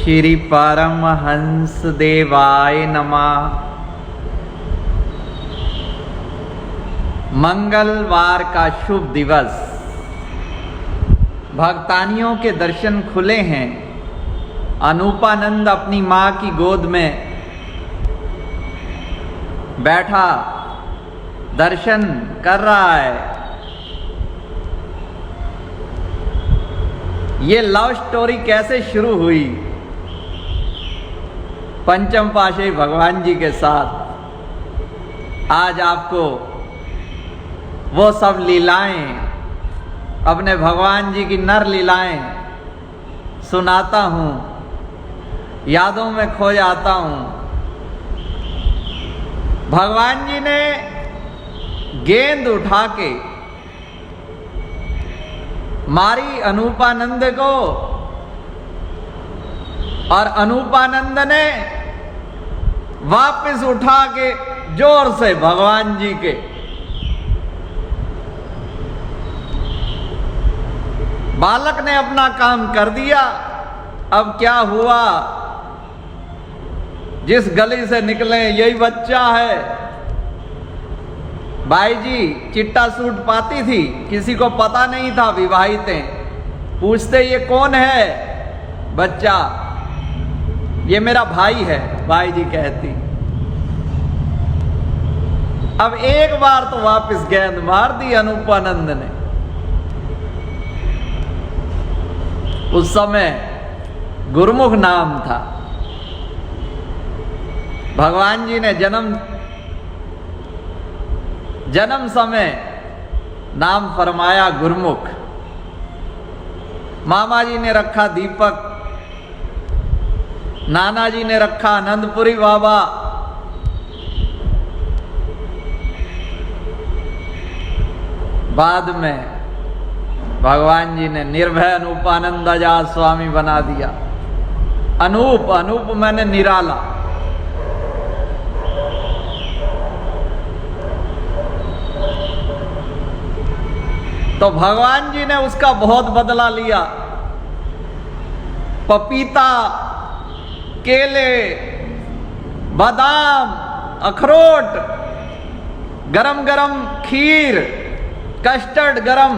श्री परमहंस देवाय नमः। मंगलवार का शुभ दिवस, भक्तानियों के दर्शन खुले हैं। अनूपानंद अपनी मां की गोद में बैठा दर्शन कर रहा है। ये लव स्टोरी कैसे शुरू हुई पंचम पातशाही भगवान जी के साथ, आज आपको वो सब लीलाएं, अपने भगवान जी की नर लीलाएं सुनाता हूं, यादों में खो जाता हूं। भगवान जी ने गेंद उठा के मारी अनूपानंद को, और अनूपानंद ने वापस उठा के जोर से भगवान जी के बालक ने अपना काम कर दिया। अब क्या हुआ, जिस गली से निकले यही बच्चा है। भाई जी चिट्टा सूट पाती थी, किसी को पता नहीं था, विवाहितें पूछते ये कौन है बच्चा, ये मेरा भाई है, भाई जी कहती। अब एक बार तो वापस गेंद मार दी अनूपानंद ने। उस समय गुरमुख नाम था। भगवान जी ने जन्म समय नाम फरमाया गुरमुख। मामा जी ने रखा दीपक, नाना जी ने रखा आनंदपुरी बाबा, बाद में भगवान जी ने निर्भय अनूपानंद आजाद स्वामी बना दिया। अनूप मैंने निराला। तो भगवान जी ने उसका बहुत बदला लिया। पपीता, केले, बादाम, अखरोट, गरम गरम खीर, कस्टर्ड गरम।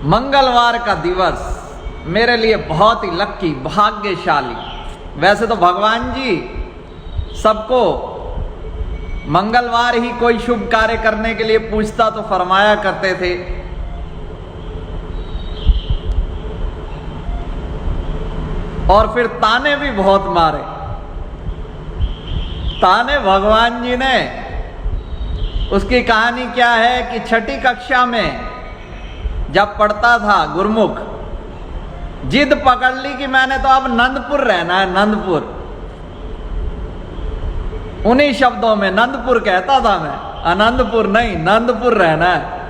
मंगलवार का दिवस मेरे लिए बहुत ही लक्की, भाग्यशाली। वैसे तो भगवान जी सबको मंगलवार ही कोई शुभ कार्य करने के लिए पूछता तो फरमाया करते थे। और फिर ताने भी बहुत मारे। ताने भगवान जी ने, उसकी कहानी क्या है कि छठी कक्षा में जब पढ़ता था गुरमुख, जिद पकड़ ली कि मैंने तो अब नंदपुर रहना है, नंदपुर। उन्हीं शब्दों में नंदपुर कहता था मैं, आनंदपुर नहीं, नंदपुर रहना है।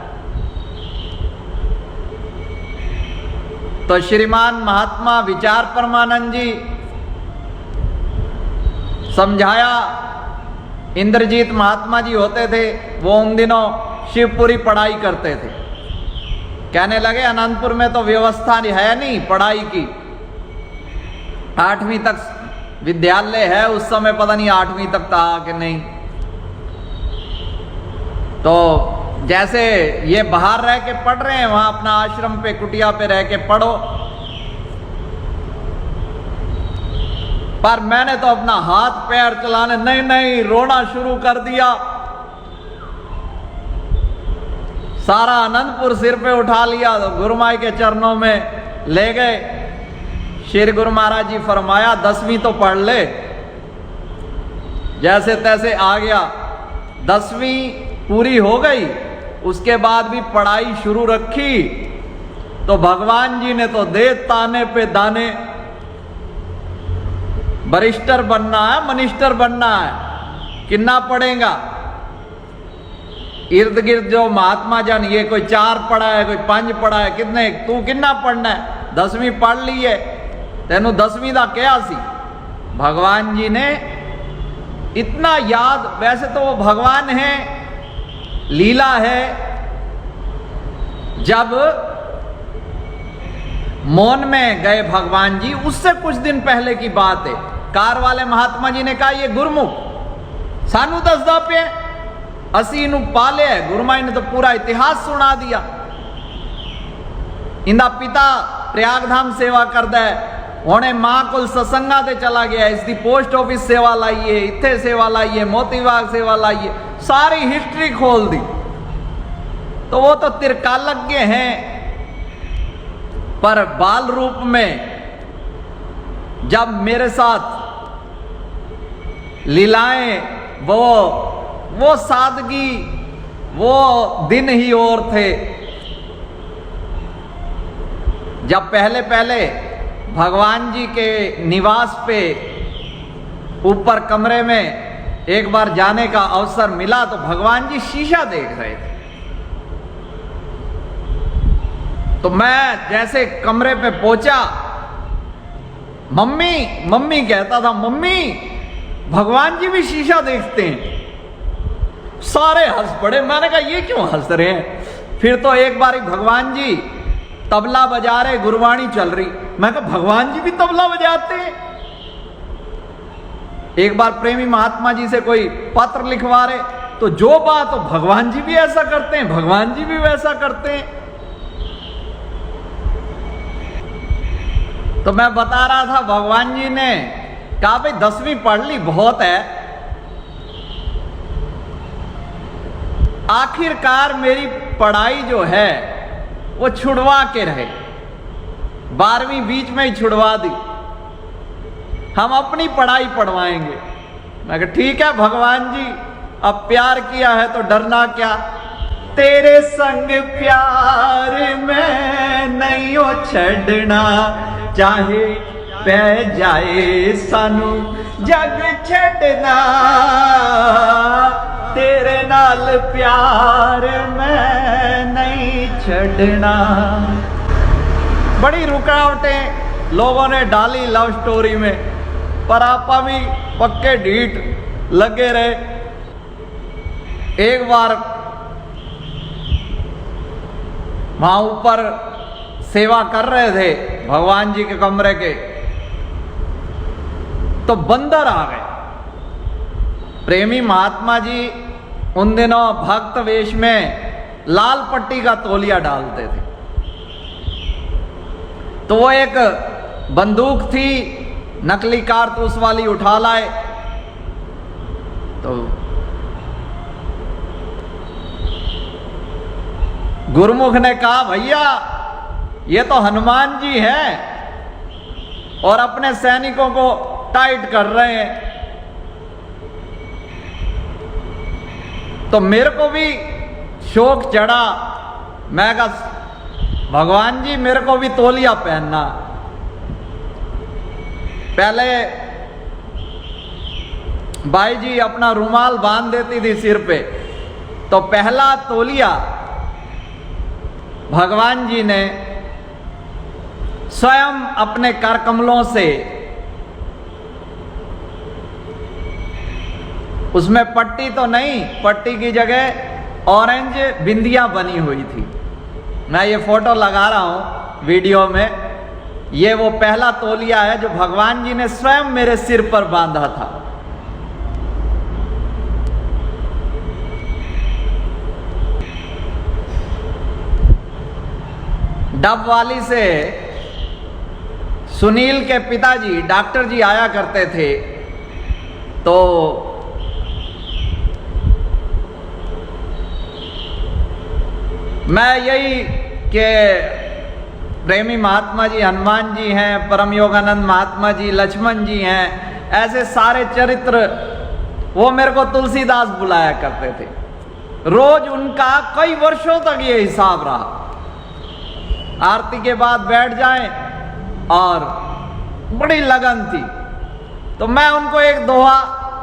तो श्रीमान महात्मा विचार परमानंद जी समझाया। इंद्रजीत महात्मा जी होते थे, वो उन दिनों शिवपुरी पढ़ाई करते थे। कहने लगे अनंतपुर में तो व्यवस्था है नहीं पढ़ाई की, 8वीं तक विद्यालय है। उस समय पता नहीं 8वीं तक था कि नहीं। तो जैसे ये बाहर रह के पढ़ रहे हैं, वहां अपना आश्रम पे, कुटिया पे रह के पढ़ो। पर मैंने तो अपना हाथ पैर चलाने, नहीं, रोना शुरू कर दिया। सारा आनंदपुर सिर पे उठा लिया, तो गुरुमाई के चरणों में ले गए। श्री गुरु महाराज जी फरमाया 10वीं तो पढ़ ले। जैसे तैसे आ गया, 10वीं पूरी हो गई। उसके बाद भी पढ़ाई शुरू रखी तो भगवान जी ने तो दे ताने पे दाने। बरिस्टर बनना है, मनिस्टर बनना है, कितना पढ़ेगा। इर्द गिर्द जो महात्मा जन, ये कोई 4 पढ़ा है, कोई 5 पढ़ा है, कितने, तू कितना पढ़ना है, 10वीं पढ़ ली है, तेनू 10वीं का क्या सी। भगवान जी ने इतना याद, वैसे तो वो भगवान है, लीला है। जब मौन में गए भगवान जी। उससे कुछ दिन पहले की बात है। कार वाले महात्मा जी ने कहा, ये गुरमुख सानू दसदा पे असी इनू पाले है। गुरुमाई ने तो पूरा इतिहास सुना दिया। इंदा पिता प्रयागधाम सेवा करदा है, हुणे मां कोल सत्संगा ते चला गया, इसकी पोस्ट ऑफिस सेवा लाइए, इत्थे सेवा लाइए, मोतीबाग सेवा लाइए, सारी हिस्ट्री खोल दी। तो वो तो तिरकालज्ञ हैं, पर बाल रूप में जब मेरे साथ लीलाएं, वो सादगी, वो दिन ही और थे। जब पहले पहले भगवान जी के निवास पे ऊपर कमरे में एक बार जाने का अवसर मिला तो भगवान जी शीशा देख रहे थे। तो मैं जैसे कमरे पे पहुंचा, मम्मी मम्मी कहता था, मम्मी भगवान जी भी शीशा देखते हैं। सारे हंस पड़े। मैंने कहा ये क्यों हंस रहे हैं। फिर तो एक बार भगवान जी तबला बजा रहे, गुरबाणी चल रही। मैं कहा भगवान जी भी तबला बजाते हैं। एक बार प्रेमी महात्मा जी से कोई पत्र लिखवा रहे, तो जो बात तो भगवान जी भी ऐसा करते हैं, भगवान जी भी वैसा करते हैं। तो मैं बता रहा था, भगवान जी ने कहा भाई 10वीं पढ़ ली, बहुत है। आखिरकार मेरी पढ़ाई जो है वो छुड़वा के रहे। 12वीं बीच में ही छुड़वा दी, हम अपनी पढ़ाई पढ़वाएंगे। मैं कहा ठीक है भगवान जी, अब प्यार किया है तो डरना क्या। तेरे संग प्यार में नहीं हो छड़ना, चाहे पै जाए सानू जग छड़ना। तेरे नाल प्यार में नहीं छड़ना। बड़ी रुकावटें लोगों ने डाली लव स्टोरी में, पर आपा भी पक्के ढीठ लगे रहे। एक बार वहां ऊपर सेवा कर रहे थे भगवान जी के कमरे के, तो बंदर आ गए। प्रेमी महात्मा जी उन दिनों भक्त वेश में लाल पट्टी का तौलिया डालते थे। तो वो एक बंदूक थी नकली कारतूस वाली उठा लाए। तो गुरुमुख ने कहा भैया ये तो हनुमान जी हैं और अपने सैनिकों को टाइट कर रहे हैं। तो मेरे को भी शौक चढ़ा। मैं कहा भगवान जी मेरे को भी तौलिया पहनना। पहले बाई जी अपना रुमाल बांध देती थी सिर पे, तो पहला तौलिया भगवान जी ने स्वयं अपने कर कमलों से, उसमें पट्टी तो नहीं, पट्टी की जगह ऑरेंज बिंदियां बनी हुई थी। मैं ये फोटो लगा रहा हूं वीडियो में। ये वो पहला तौलिया है जो भगवान जी ने स्वयं मेरे सिर पर बांधा था। डब वाली से सुनील के पिताजी डॉक्टर जी आया करते थे। तो मैं यही कि प्रेमी महात्मा जी हनुमान जी हैं, परम योगानंद महात्मा जी, लक्ष्मण जी हैं, ऐसे सारे चरित्र वो मेरे को तुलसीदास बुलाया करते थे। रोज उनका कई वर्षों तक ये हिसाब रहा। आरती के बाद बैठ जाएं और बड़ी लगन थी। तो मैं उनको एक दोहा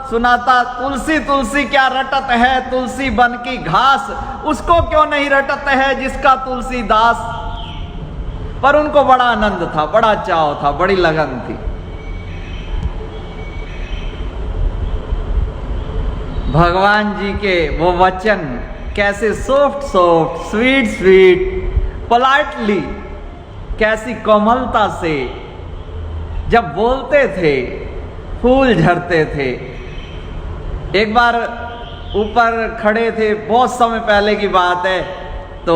सुनाता, तुलसी तुलसी क्या रटत है, तुलसी बन की घास, उसको क्यों नहीं रटत है जिसका तुलसीदास। पर उनको बड़ा आनंद था, बड़ा चाव था, बड़ी लगन थी। भगवान जी के वो वचन कैसे soft soft, sweet sweet, politely कैसी कोमलता से जब बोलते थे फूल झरते थे। एक बार ऊपर खड़े थे, बहुत समय पहले की बात है, तो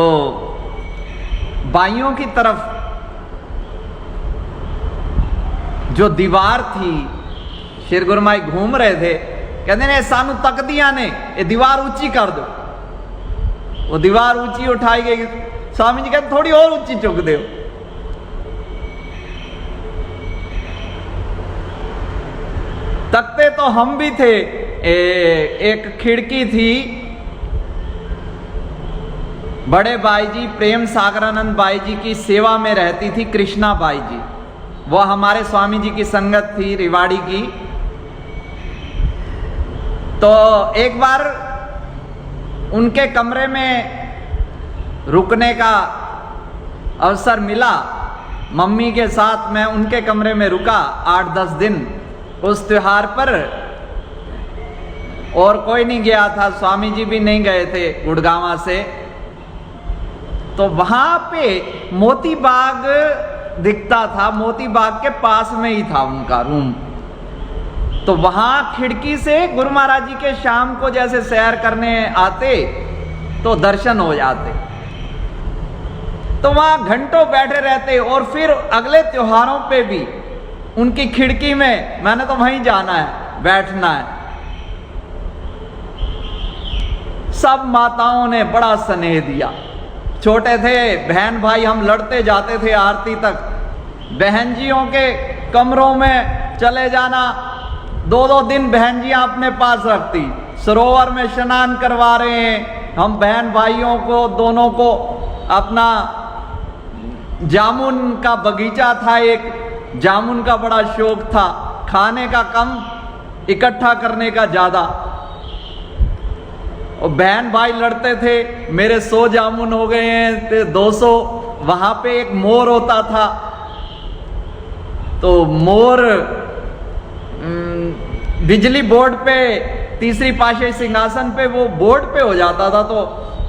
बाइयों की तरफ जो दीवार थी, श्री गुरु माई घूम रहे थे, कहते ने सानू तक दिया ने ये दीवार ऊंची कर दो। वो दीवार ऊंची उठाई गई, स्वामी जी कहते थोड़ी और ऊंची चुक दो। तकते तो हम भी थे। एक खिड़की थी, बड़े by ji Prem Sagaranand by जी की सेवा में रहती थी कृष्णा बाई जी, वो हमारे स्वामी जी की संगत थी रिवाड़ी की। तो एक बार उनके कमरे में रुकने का अवसर मिला, मम्मी के साथ मैं उनके कमरे में रुका 8-10 दिन उस त्योहार पर, और कोई नहीं गया था, स्वामी जी भी नहीं गए थे गुड़गांव से। तो वहां पे मोती बाग दिखता था, मोती बाग के पास में ही था उनका रूम। तो वहां खिड़की से गुरु महाराज जी के शाम को जैसे सैर करने आते तो दर्शन हो जाते, तो वहां घंटों बैठे रहते। और फिर अगले त्योहारों पे भी उनकी खिड़की में मैंने तो वहीं जाना है, बैठना है। सब माताओं ने बड़ा स्नेह दिया। छोटे थे बहन भाई, हम लड़ते जाते थे आरती तक, बहन जियों के कमरों में चले जाना। 2-2 दिन बहन जियां अपने पास रखती, सरोवर में स्नान करवा रहे हैं हम बहन भाइयों को, दोनों को। अपना जामुन का बगीचा था, एक जामुन का बड़ा शौक था, खाने का कम, इकट्ठा करने का ज्यादा। और बहन भाई लड़ते थे, मेरे 100 जामुन हो गए हैं, तो 200। वहां पे एक मोर होता था, तो मोर बिजली बोर्ड पे, तीसरी पाशे सिंहासन पे वो बोर्ड पे हो जाता था। तो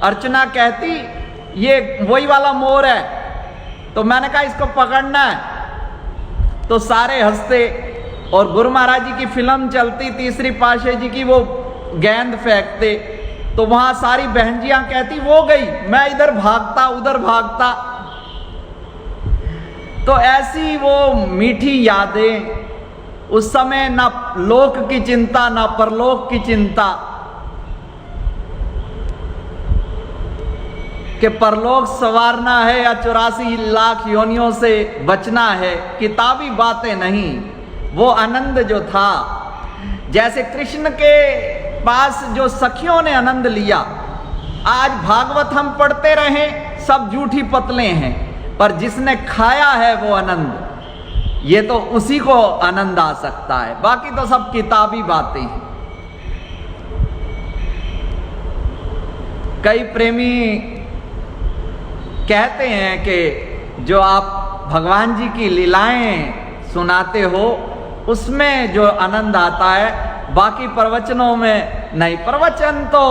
अर्चना कहती ये वही वाला मोर है, तो मैंने कहा इसको पकड़ना है। तो सारे हंसते, और गुरु महाराज जी की फिल्म चलती तीसरी पाशे जी की, वो गेंद फेंकते, तो वहां सारी बहनजियां कहती वो गई, मैं इधर भागता उधर भागता। तो ऐसी वो मीठी यादें, उस समय ना लोक की चिंता ना परलोक की चिंता, कि परलोक संवारना है या 84 लाख योनियों से बचना है, किताबी बातें नहीं। वो आनंद जो था, जैसे कृष्ण के पास जो सखियों ने आनंद लिया, आज भागवत हम पढ़ते रहे सब झूठी पतले हैं, पर जिसने खाया है वो आनंद, ये तो उसी को आनंद आ सकता है, बाकी तो सब किताबी बातें हैं। कई प्रेमी कहते हैं कि जो आप भगवान जी की लीलाएं सुनाते हो उसमें जो आनंद आता है, बाकी प्रवचनों में नहीं। प्रवचन तो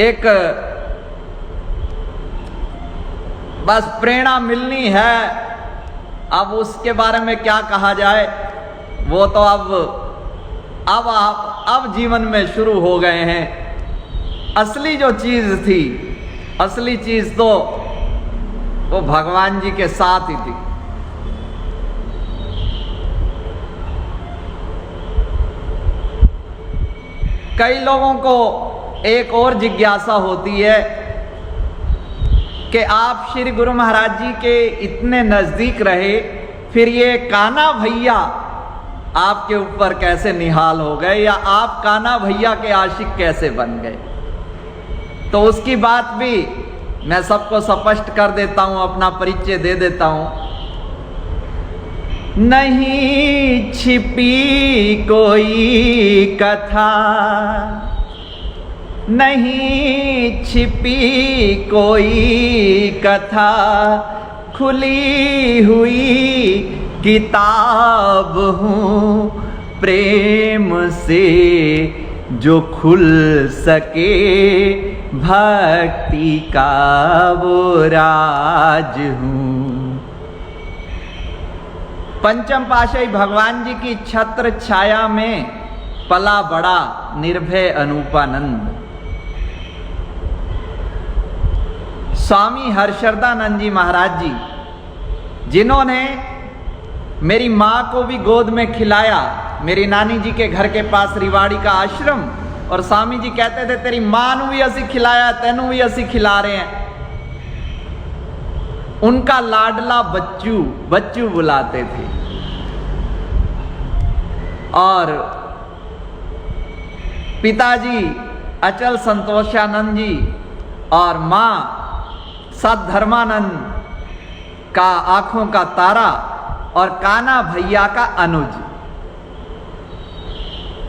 एक बस प्रेरणा मिलनी है, अब उसके बारे में क्या कहा जाए, वो तो अब जीवन में शुरू हो गए हैं। असली जो चीज थी, असली चीज तो वो भगवान जी के साथ ही थी। कई लोगों को एक और जिज्ञासा होती है कि आप श्री गुरु महाराज जी के इतने नजदीक रहे, फिर ये कान्हा भैया आपके ऊपर कैसे निहाल हो गए, या आप कान्हा भैया के आशिक कैसे बन गए। तो उसकी बात भी मैं सबको स्पष्ट कर देता हूं, अपना परिचय दे देता हूं। नहीं छिपी कोई कथा, नहीं छिपी कोई कथा, खुली हुई किताब हूँ प्रेम से, जो खुल सके भक्ति का वो राज हूँ। पंचम पातशाही भगवान जी की छत्र छाया में पला बड़ा निर्भय अनूपानंद। स्वामी हर्षदानंद जी महाराज जी, जिन्होंने मेरी माँ को भी गोद में खिलाया, मेरी नानी जी के घर के पास रिवाड़ी का आश्रम, और स्वामी जी कहते थे तेरी माँ नू भी असी खिलाया, तेनू भी असी खिला रहे हैं। उनका लाडला बच्चू बच्चू बुलाते थे। और पिताजी अचल संतोषानंद जी और माँ सद्धर्मानंद का आंखों का तारा, और कान्हा भैया का अनुज।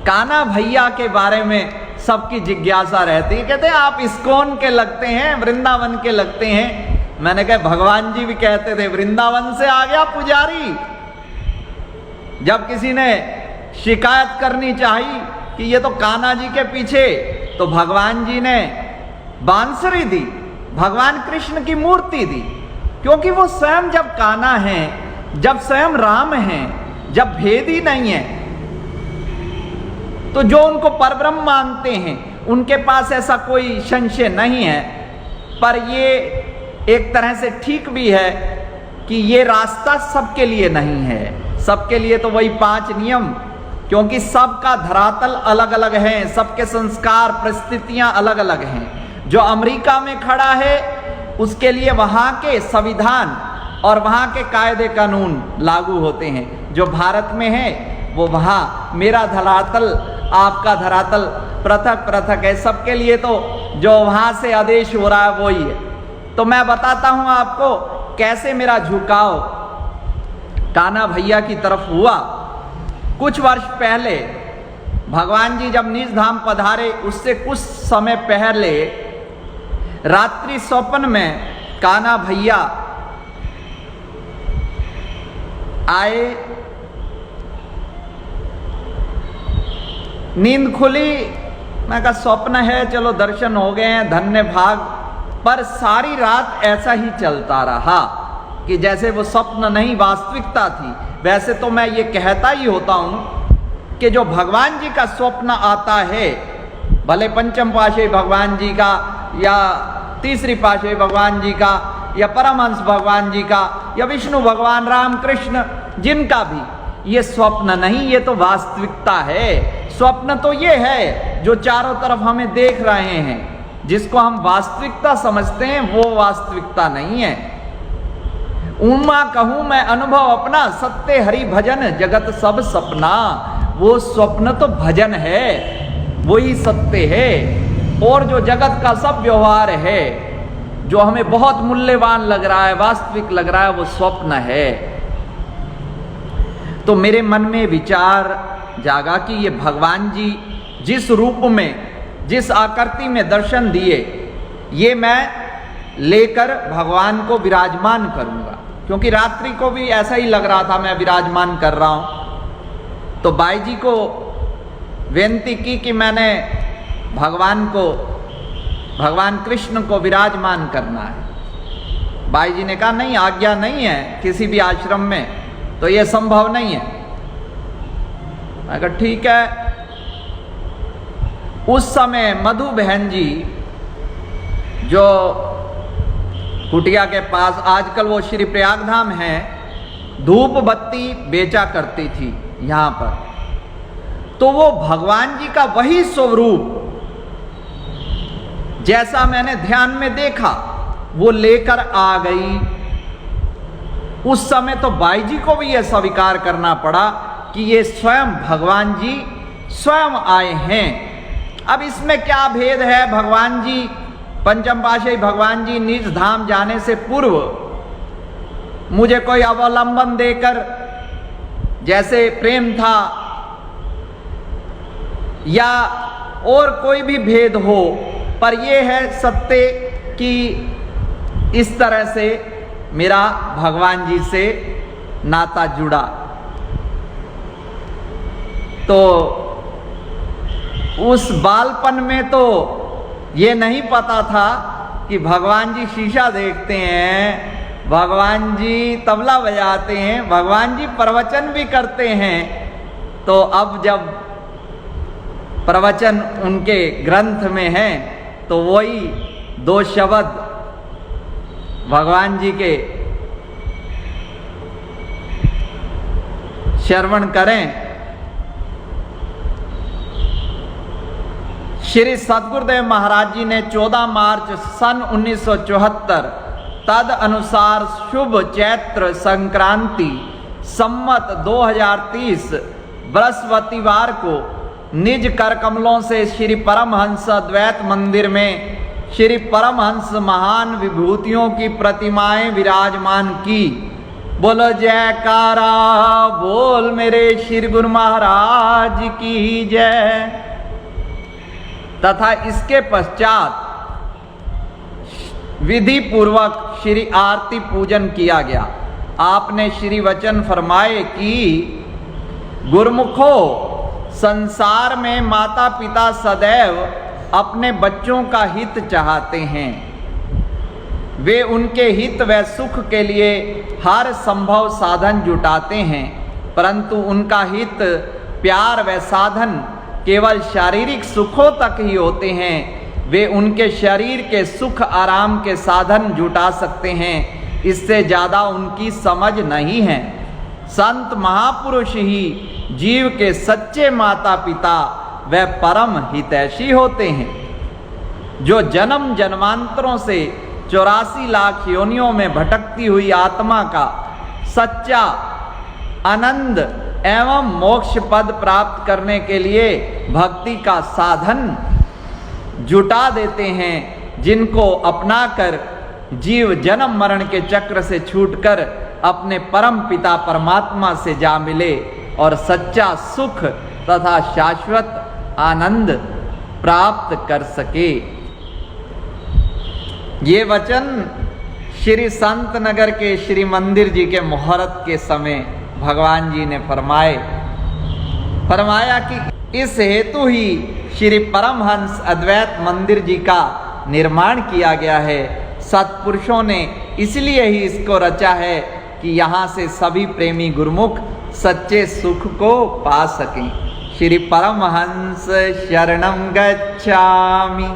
कान्हा भैया के बारे में सबकी जिज्ञासा रहती है, कहते हैं आप इस्कॉन के लगते हैं, वृंदावन के लगते हैं। मैंने कहा भगवान जी भी कहते थे वृंदावन से आ गया पुजारी। जब किसी ने शिकायत करनी चाहिए कि ये तो कान्हा जी के पीछे, तो भगवान जी ने बांसुरी दी, भगवान कृष्ण की मूर्ति दी, क्योंकि वो स्वयं जब कान्हा है, जब स्वयं राम हैं, जब भेद ही नहीं है, तो जो उनको परब्रह्म मानते हैं उनके पास ऐसा कोई संशय नहीं है। पर ये एक तरह से ठीक भी है कि ये रास्ता सबके लिए नहीं है। सबके लिए तो वही 5 नियम, क्योंकि सबका धरातल अलग अलग है, सबके संस्कार परिस्थितियां अलग अलग हैं। जो अमेरिका में खड़ा है उसके लिए वहां के संविधान और वहां के कायदे कानून लागू होते हैं। जो भारत में है वो वहां, मेरा धरातल आपका धरातल पृथक पृथक है। सबके लिए तो जो वहां से आदेश हो रहा है वही है। तो मैं बताता हूं आपको कैसे मेरा झुकाव कान्हा भैया की तरफ हुआ। कुछ वर्ष पहले भगवान जी जब निज धाम पधारे, उससे कुछ समय पहले रात्रि स्वप्न में कान्हा भैया आए। नींद खुली, मैं कहा स्वप्न है, चलो दर्शन हो गए हैं, धन्य भाग। पर सारी रात ऐसा ही चलता रहा कि जैसे वो स्वप्न नहीं वास्तविकता थी। वैसे तो मैं ये कहता ही होता हूं कि जो भगवान जी का स्वप्न आता है, भले पंचम पातशाही भगवान जी का या तीसरी पातशाही भगवान जी का या परमहंस भगवान जी का या विष्णु भगवान राम कृष्ण, जिनका भी, ये स्वप्न नहीं, ये तो वास्तविकता है। स्वप्न तो ये है जो चारों तरफ हमें देख रहे हैं, जिसको हम वास्तविकता समझते हैं वो वास्तविकता नहीं है। उमा कहूं मैं अनुभव अपना, सत्य हरि भजन जगत सब सपना। वो स्वप्न तो भजन है, वही सत्य है। और जो जगत का सब व्यवहार है, जो हमें बहुत मूल्यवान लग रहा है, वास्तविक लग रहा है, वो स्वप्न है। तो मेरे मन में विचार जागा कि ये भगवान जी जिस रूप में, जिस आकृति में दर्शन दिए, ये मैं लेकर भगवान को विराजमान करूंगा। क्योंकि रात्रि को भी ऐसा ही लग रहा था मैं विराजमान कर रहा हूं। तो बाई जी को विनती की कि मैंने भगवान को, भगवान कृष्ण को विराजमान करना है। बाई जी ने कहा नहीं, आज्ञा नहीं है किसी भी आश्रम में, तो यह संभव नहीं है। मैं कहा ठीक है। उस समय मधु बहन जी जो कुटिया के पास, आजकल वो श्री प्रयागधाम है, धूप बत्ती बेचा करती थी यहां पर। तो वो भगवान जी का वही स्वरूप जैसा मैंने ध्यान में देखा वो लेकर आ गई। उस समय तो बाई जी को भी यह स्वीकार करना पड़ा कि ये स्वयं भगवान जी स्वयं आए हैं। अब इसमें क्या भेद है? भगवान जी, पंचम पातशाही भगवान जी निज धाम जाने से पूर्व मुझे कोई अवलंबन देकर, जैसे प्रेम था या और कोई भी भेद हो, पर यह है सत्य कि इस तरह से मेरा भगवान जी से नाता जुड़ा। तो उस बालपन में तो ये नहीं पता था कि भगवान जी शीशा देखते हैं, भगवान जी तबला बजाते हैं, भगवान जी प्रवचन भी करते हैं। तो अब जब प्रवचन उनके ग्रंथ में है तो वही 2 शब्द भगवान जी के श्रवण करें। श्री सतगुरुदेव महाराज जी ने 14 मार्च सन 1974 तद अनुसार शुभ चैत्र संक्रांति सम्मत 2030 बृहस्पतिवार को निज कर कमलों से श्री परमहंस अद्वैत मंदिर में श्री परमहंस महान विभूतियों की प्रतिमाएं विराजमान की। बोलो जयकारा बोल मेरे श्री गुरु महाराज की जय। तथा इसके पश्चात विधि पूर्वक श्री आरती पूजन किया गया। आपने श्री वचन फरमाए कि गुरुमुखो, संसार में माता पिता सदैव अपने बच्चों का हित चाहते हैं। वे उनके हित व सुख के लिए हर संभव साधन जुटाते हैं, परंतु उनका हित, प्यार व साधन केवल शारीरिक सुखों तक ही होते हैं। वे उनके शरीर के सुख आराम के साधन जुटा सकते हैं, इससे ज़्यादा उनकी समझ नहीं है। संत महापुरुष ही जीव के सच्चे माता पिता व परम हितैषी होते हैं। जो जन्म जन्मांतरों से 84 लाख योनियों में भटकती हुई आत्मा का सच्चा आनंद एवं मोक्ष पद प्राप्त करने के लिए भक्ति का साधन जुटा देते हैं, जिनको अपनाकर जीव जन्म मरण के चक्र से छूटकर अपने परम पिता परमात्मा से जा मिले और सच्चा सुख तथा शाश्वत आनंद प्राप्त कर सके। ये वचन श्री संत नगर के श्री मंदिर जी के मुहूर्त के समय भगवान जी ने फरमाया कि इस हेतु ही श्री परमहंस अद्वैत मंदिर जी का निर्माण किया गया है। सत्पुरुषों ने इसलिए ही इसको रचा है कि यहाँ से सभी प्रेमी गुरुमुख सच्चे सुख को पा सकें। श्री परमहंस शरणं गच्छामि।